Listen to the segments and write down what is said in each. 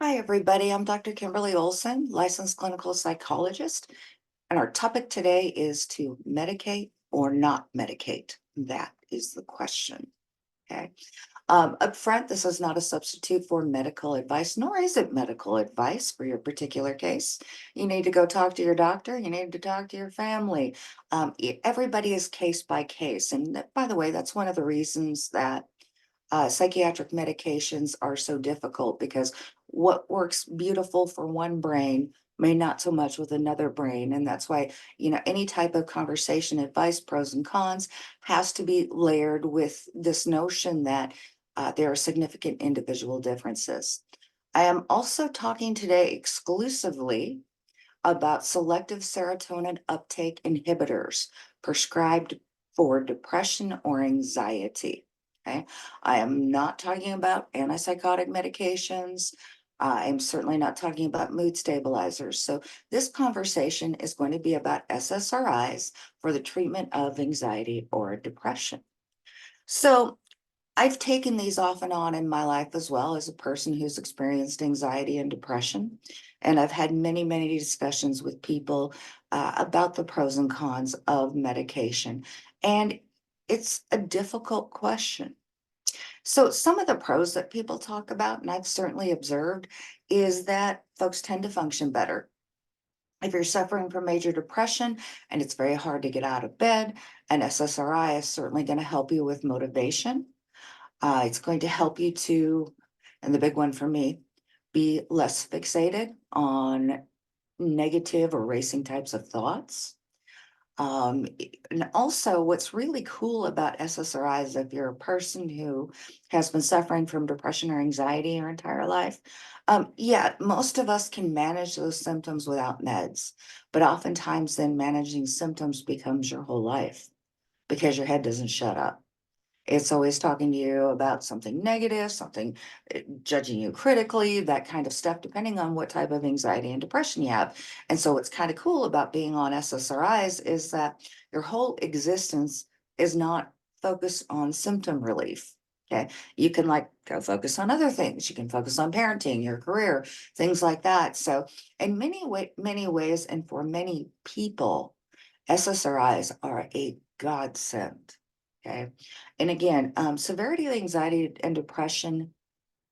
Hi, everybody. I'm Dr. Kimberly Olson, licensed clinical psychologist, and our topic today is to medicate or not medicate. That is the question. Okay. Up front, this is not a substitute for medical advice, nor is it medical advice for your particular case. You need to go talk to your doctor. You need to talk to your family. Everybody is case by case. And by the way, that's one of the reasons that psychiatric medications are so difficult because what works beautiful for one brain may not so much with another brain. And that's why, any type of conversation, advice, pros and cons has to be layered with this notion that there are significant individual differences. I am also talking today exclusively about selective serotonin uptake inhibitors prescribed for depression or anxiety. Okay. I am not talking about antipsychotic medications. I'm certainly not talking about mood stabilizers. So, this conversation is going to be about SSRIs for the treatment of anxiety or depression. So, I've taken these off and on in my life as well as a person who's experienced anxiety and depression. And I've had many, many discussions with people about the pros and cons of medication. And it's a difficult question. So, some of the pros that people talk about, and I've certainly observed, is that folks tend to function better. If you're suffering from major depression and it's very hard to get out of bed, an SSRI is certainly going to help you with motivation. It's going to help you to, and the big one for me, be less fixated on negative or racing types of thoughts. And also, what's really cool about SSRIs, if you're a person who has been suffering from depression or anxiety your entire life, yeah, most of us can manage those symptoms without meds. But oftentimes, then managing symptoms becomes your whole life because your head doesn't shut up. It's always talking to you about something negative, something judging you critically, that kind of stuff, depending on what type of anxiety and depression you have. And so, what's kind of cool about being on SSRIs is that your whole existence is not focused on symptom relief. Okay. You can like go focus on other things. You can focus on parenting, your career, things like that. So, in many ways, and for many people, SSRIs are a godsend. Okay. And again, severity of anxiety and depression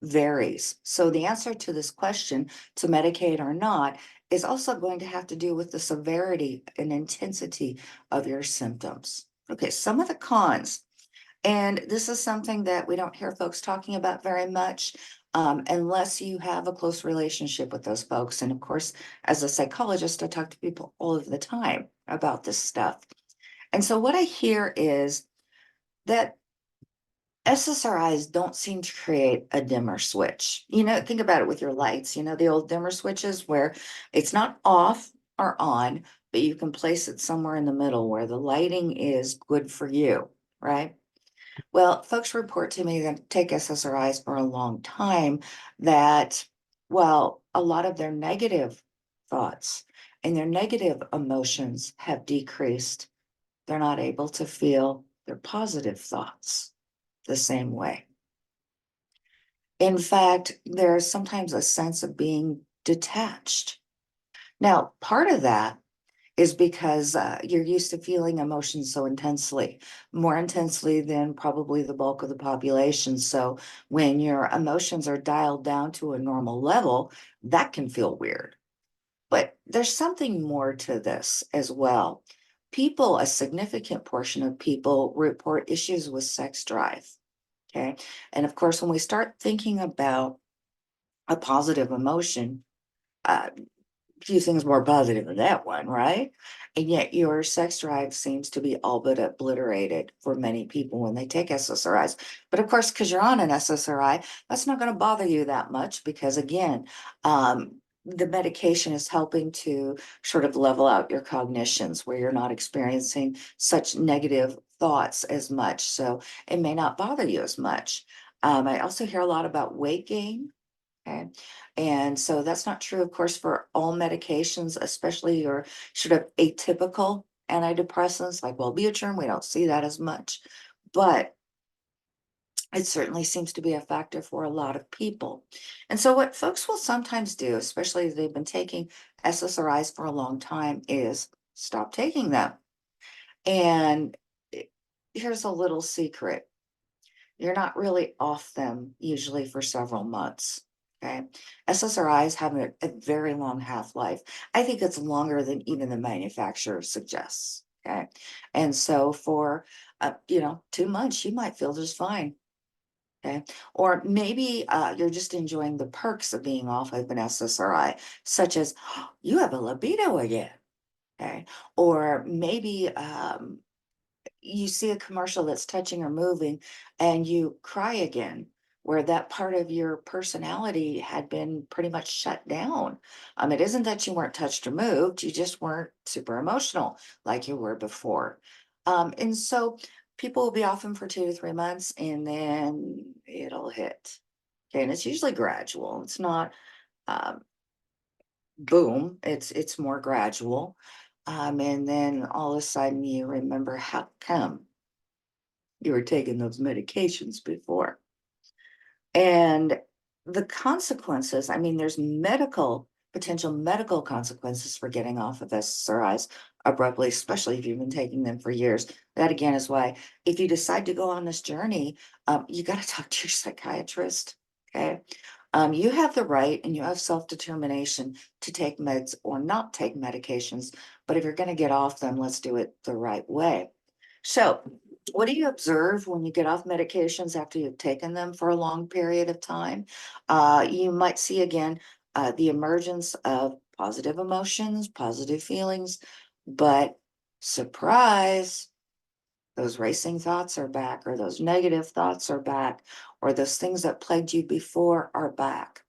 varies. So the answer to this question, to medicate or not, is also going to have to do with the severity and intensity of your symptoms. Okay, some of the cons, and this is something that we don't hear folks talking about very much. Unless you have a close relationship with those folks. And of course, as a psychologist, I talk to people all of the time about this stuff. And so, what I hear is that SSRIs don't seem to create a dimmer switch. Think about it with your lights, the old dimmer switches where it's not off or on, but you can place it somewhere in the middle where the lighting is good for you, right? Well, folks report to me that take SSRIs for a long time that, well, a lot of their negative thoughts and their negative emotions have decreased. They're not able to feel their positive thoughts the same way. In fact, there's sometimes a sense of being detached. Now, part of that is because you're used to feeling emotions so intensely, more intensely than probably the bulk of the population. So when your emotions are dialed down to a normal level, that can feel weird. But there's something more to this as well. A significant portion of people report issues with sex drive. Okay. And of course, when we start thinking about a positive emotion, a few things more positive than that one, right? And yet your sex drive seems to be all but obliterated for many people when they take SSRIs. But of course, because you're on an SSRI, that's not going to bother you that much because, again, the medication is helping to sort of level out your cognitions where you're not experiencing such negative thoughts as much. So it may not bother you as much. I also hear a lot about weight gain. Okay. And so that's not true, of course, for all medications, especially your sort of atypical antidepressants like Wellbutrin. We don't see that as much. But It certainly seems to be a factor for a lot of people. And so, what folks will sometimes do, especially if they've been taking SSRIs for a long time, is stop taking them. And i- here's a little secret: you're not really off them usually for several months. Okay. SSRIs have a very long half life. I think it's longer than even the manufacturer suggests. Okay. And so, for 2 months, you might feel just fine. Okay. Or maybe you're just enjoying the perks of being off of an SSRI, such as you have a libido again. Okay. Or maybe you see a commercial that's touching or moving and you cry again, where that part of your personality had been pretty much shut down. It isn't that you weren't touched or moved, you just weren't super emotional like you were before. And so people will be off them for 2 to 3 months and then it'll hit. Okay. And it's usually gradual. It's not um, boom, it's more gradual. And then all of a sudden you remember how come you were taking those medications before. And the consequences, I mean, there's potential medical consequences for getting off of SSRIs abruptly, especially if you've been taking them for years. That again is why if you decide to go on this journey, you got to talk to your psychiatrist. Okay. You have the right and you have self-determination to take meds or not take medications. But if you're going to get off them, let's do it the right way. So, what do you observe when you get off medications after you've taken them for a long period of time? You might see again the emergence of positive emotions, positive feelings, but surprise, those racing thoughts are back, or those negative thoughts are back, or those things that plagued you before are back.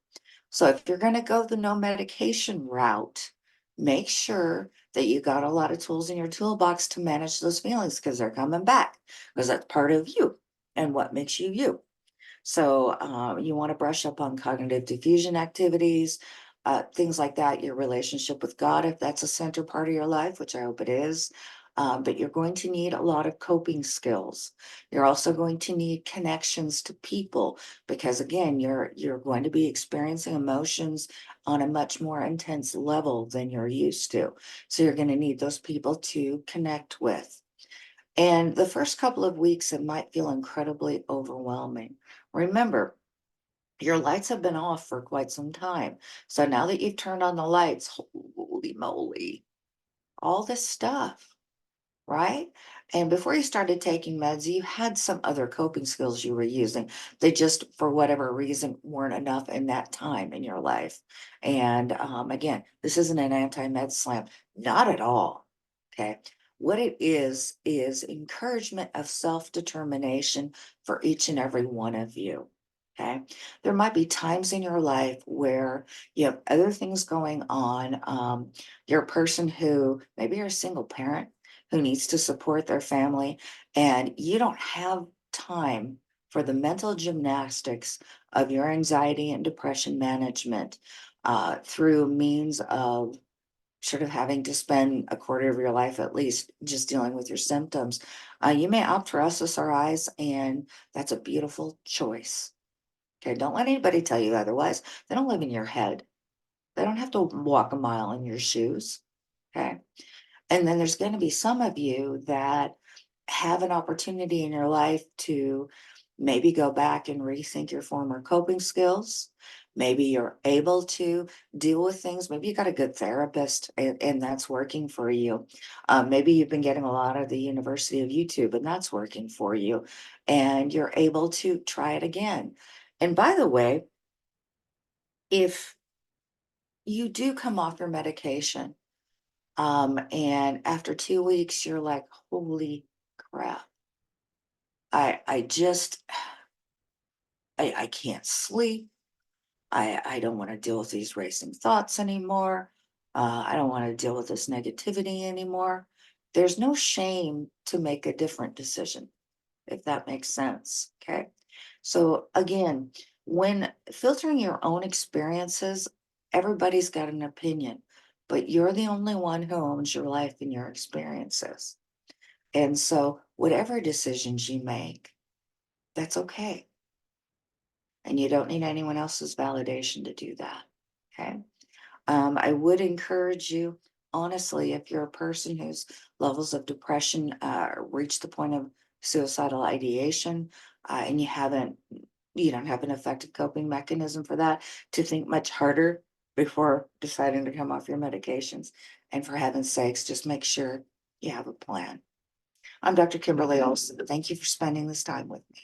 So if you're going to go the no medication route, make sure that you got a lot of tools in your toolbox to manage those feelings because they're coming back, because that's part of you and what makes you you. So you want to brush up on cognitive diffusion activities, things like that, your relationship with God, if that's a center part of your life, which I hope it is. But you're going to need a lot of coping skills. You're also going to need connections to people because again, you're going to be experiencing emotions on a much more intense level than you're used to. So you're going to need those people to connect with. And the first couple of weeks, it might feel incredibly overwhelming. Remember, your lights have been off for quite some time. So now that you've turned on the lights, holy moly, all this stuff, right? And before you started taking meds, you had some other coping skills you were using. They just, for whatever reason, weren't enough in that time in your life. And again, this isn't an anti-med slam, not at all. Okay. What it is encouragement of self-determination for each and every one of you. Okay. There might be times in your life where you have other things going on. You're a person who maybe you're a single parent who needs to support their family, and you don't have time for the mental gymnastics of your anxiety and depression management through means of sort of having to spend a quarter of your life at least just dealing with your symptoms. You may opt for SSRIs, and that's a beautiful choice. Okay, don't let anybody tell you otherwise. They don't live in your head. They don't have to walk a mile in your shoes. Okay. And then there's going to be some of you that have an opportunity in your life to maybe go back and rethink your former coping skills. Maybe you're able to deal with things. Maybe you got a good therapist and that's working for you. Maybe you've been getting a lot of the University of YouTube and that's working for you. And you're able to try it again. And by the way, if you do come off your medication, and after 2 weeks, you're like, "Holy crap. I just I can't sleep. I don't wanna deal with these racing thoughts anymore. I don't wanna deal with this negativity anymore." There's no shame to make a different decision, if that makes sense, okay? So, again, when filtering your own experiences, everybody's got an opinion, but you're the only one who owns your life and your experiences. And so, whatever decisions you make, that's okay. and you don't need anyone else's validation to do that. Okay. I would encourage you, honestly, if you're a person whose levels of depression reach the point of suicidal ideation, and you don't have an effective coping mechanism for that, to think much harder before deciding to come off your medications. And for heaven's sakes, just make sure you have a plan. I'm Dr. Kimberly Olson. Thank you for spending this time with me.